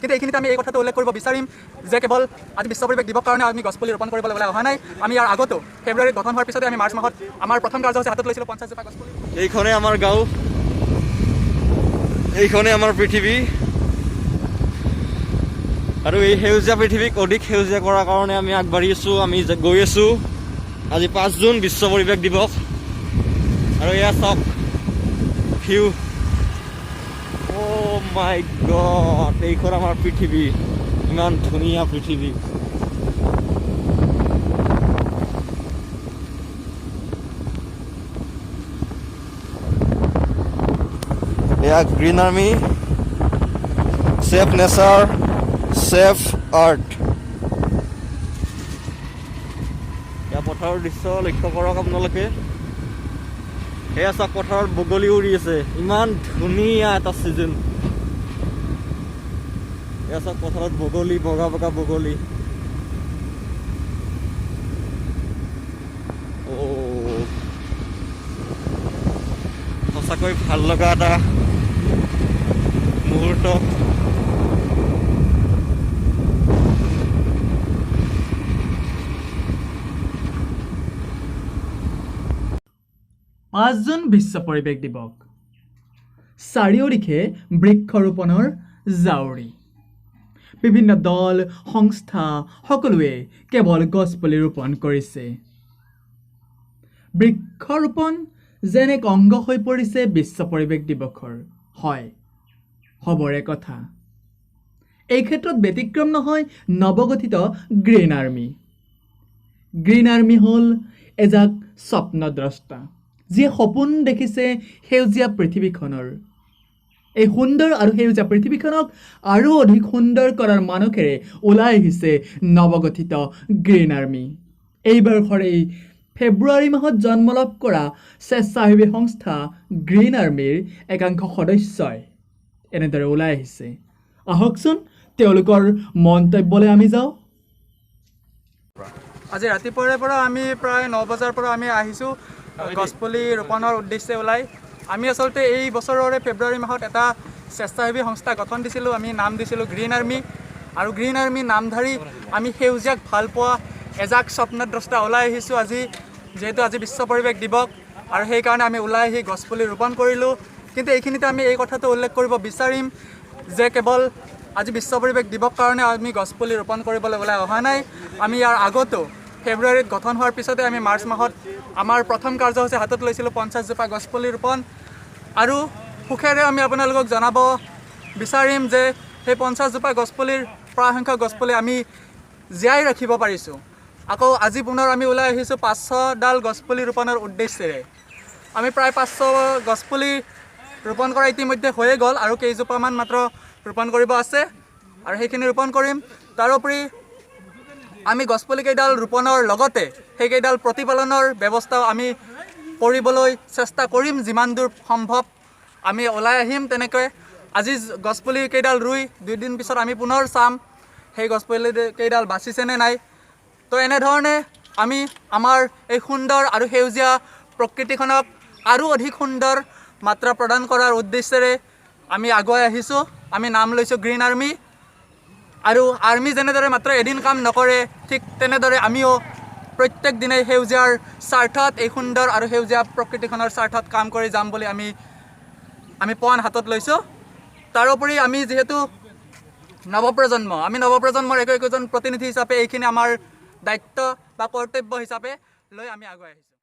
কিন্তু এইখিনিতে আমি এই কথাটো উল্লেখ কৰিব বিচাৰিম যে কেৱল আজি বিশ্ব পৰিৱেশ দিৱস কাৰণে আমি গছপুলি ৰোপণ কৰিবলৈ ওলাই অহা নাই। আমি ইয়াৰ আগতো ফেব্ৰুৱাৰীত গঠন হোৱাৰ পিছতে আমি মাৰ্চ মাহত আমাৰ প্ৰথম কাৰ্যসূচী হাতত লৈছিলোঁ 50 জোপা গছপুলি। এইখনে আমাৰ গাঁও, এইখনে আমাৰ পৃথিৱী, আৰু এই সেউজীয়া পৃথিৱীক অধিক সেউজীয়া কৰাৰ কাৰণে আমি আগবাঢ়ি আছোঁ। আমি গৈ আছোঁ। আজি 5 জুন বিশ্ব পৰিৱেশ দিৱস, আৰু এয়া চাওক ভিউ। অ' মাই গড, এইখন আমাৰ পৃথিৱী, ইমান ধুনীয়া পৃথিৱী। এয়া green army, save nature, save earth. এয়া পথাৰৰ দৃশ্য লক্ষ্য কৰক আপোনালোকে। সেয়া চাওক, পথাৰত বগলী উৰি আছে, ইমান ধুনীয়া এটা ছিজন। এয়া চাওক পথাৰত বগলী, বগা বগা বগলী। সঁচাকৈ ভাল লগা এটা মুহূৰ্ত। 5 জুন বিশ্ব পৰিৱেশ দিৱস। চাৰিওদিশে বৃক্ষৰোপণৰ জাউৰি। বিভিন্ন দল, সংস্থা সকলোৱে কেৱল গছপুলি ৰোপণ কৰিছে। বৃক্ষৰোপণ যেন এক অংগ হৈ পৰিছে বিশ্ব পৰিৱেশ দিৱসৰ। হয়, হ'বৰে কথা। এই ক্ষেত্ৰত ব্যতিক্ৰম নহয় নৱগঠিত গ্ৰীণ আৰ্মি। গ্ৰীণ আৰ্মি হ'ল এজাক স্বপ্নদ্ৰষ্টা, যিয়ে সপোন দেখিছে সেউজীয়া পৃথিৱীখনৰ। এই সুন্দৰ আৰু সেউজীয়া পৃথিৱীখনক আৰু অধিক সুন্দৰ কৰাৰ মানসেৰে ওলাই আহিছে নৱগঠিত গ্ৰীণ আৰ্মি। এই বৰ্ষৰ এই ফেব্ৰুৱাৰী মাহত জন্ম লাভ কৰা স্বেচ্ছাসেৱী সংস্থা গ্ৰীণ আৰ্মিৰ একাংশ সদস্যই এনেদৰে ওলাই আহিছে। আহকচোন তেওঁলোকৰ মন্তব্যলৈ আমি যাওঁ। আজি ৰাতিপুৱাৰে পৰা আমি প্ৰায় 9 বজাৰ পৰা আমি আহিছোঁ গছপুলি ৰোপণৰ উদ্দেশ্যে ওলাই। আমি আচলতে এই বছৰৰে ফেব্ৰুৱাৰী মাহত এটা স্বেচ্ছাসেৱী সংস্থা গঠন দিছিলোঁ। আমি নাম দিছিলোঁ গ্ৰীণ আৰ্মি, আৰু গ্ৰীণ আৰ্মি নামধাৰী আমি সেউজীয়াক ভাল পোৱা এজাক স্বপ্নদ্ৰষ্টা ওলাই আহিছোঁ। যিহেতু আজি বিশ্ব পৰিৱেশ দিৱস, আৰু সেইকাৰণে আমি ওলাই আহি গছপুলি ৰোপণ কৰিলোঁ। কিন্তু এইখিনিতে আমি এই কথাটো উল্লেখ কৰিব বিচাৰিম যে কেৱল আজি বিশ্ব পৰিৱেশ দিৱস কাৰণে আমি গছপুলি ৰোপণ কৰিবলৈ ওলাই অহা নাই। আমি ইয়াৰ আগতো ফেব্ৰুৱাৰীত গঠন হোৱাৰ পিছতে আমি মাৰ্চ মাহত আমাৰ প্ৰথম কাৰ্যসূচী হাতত লৈছিলোঁ 50 জোপা গছপুলি ৰোপণ। আৰু সুখেৰে আমি আপোনালোকক জনাব বিচাৰিম যে সেই 50 জোপা গছপুলিৰ প্ৰায়সংখ্যক গছপুলি আমি জীয়াই ৰাখিব পাৰিছোঁ। আকৌ আজি পুনৰ আমি ওলাই আহিছোঁ 500ডাল গছপুলি ৰোপণৰ উদ্দেশ্যেৰে। আমি প্ৰায় 500 গছপুলি ৰোপণ কৰা ইতিমধ্যে হৈয়ে গ'ল, আৰু কেইজোপামান মাত্ৰ ৰোপণ কৰিব আছে, আৰু সেইখিনি ৰোপণ কৰিম। তাৰোপৰি আমি গছপুলিকেইডাল ৰোপণৰ লগতে সেইকেইডাল প্ৰতিপালনৰ ব্যৱস্থাও আমি কৰিবলৈ চেষ্টা কৰিম। যিমান দূৰ সম্ভৱ আমি ওলাই আহিম তেনেকৈ। আজি গছপুলিকেইডাল ৰুই 2 দিন পিছত আমি পুনৰ চাম সেই গছপুলিকেইডাল বাচিছেনে নাই। তো এনেধৰণে আমি আমাৰ এই সুন্দৰ আৰু সেউজীয়া প্ৰকৃতিখনক আৰু অধিক সুন্দৰ মাত্ৰা প্ৰদান কৰাৰ উদ্দেশ্যেৰে আমি আগুৱাই আহিছোঁ। আমি নাম লৈছোঁ গ্ৰীণ আৰ্মি। আৰু আৰ্মি যেনেদৰে মাত্ৰ এদিন কাম নকৰে, ঠিক তেনেদৰে আমিও প্ৰত্যেক দিনাই সেউজীয়াৰ স্বাৰ্থত, এই সুন্দৰ আৰু সেউজীয়া প্ৰকৃতিখনৰ স্বাৰ্থত কাম কৰি যাম বুলি আমি পণ হাতত লৈছোঁ। তাৰোপৰি আমি যিহেতু নৱপ্ৰজন্মৰ একো একোজন প্ৰতিনিধি হিচাপে এইখিনি আমাৰ দায়িত্ব বা কৰ্তব্য হিচাপে লৈ আমি আগুৱাই আহিছোঁ।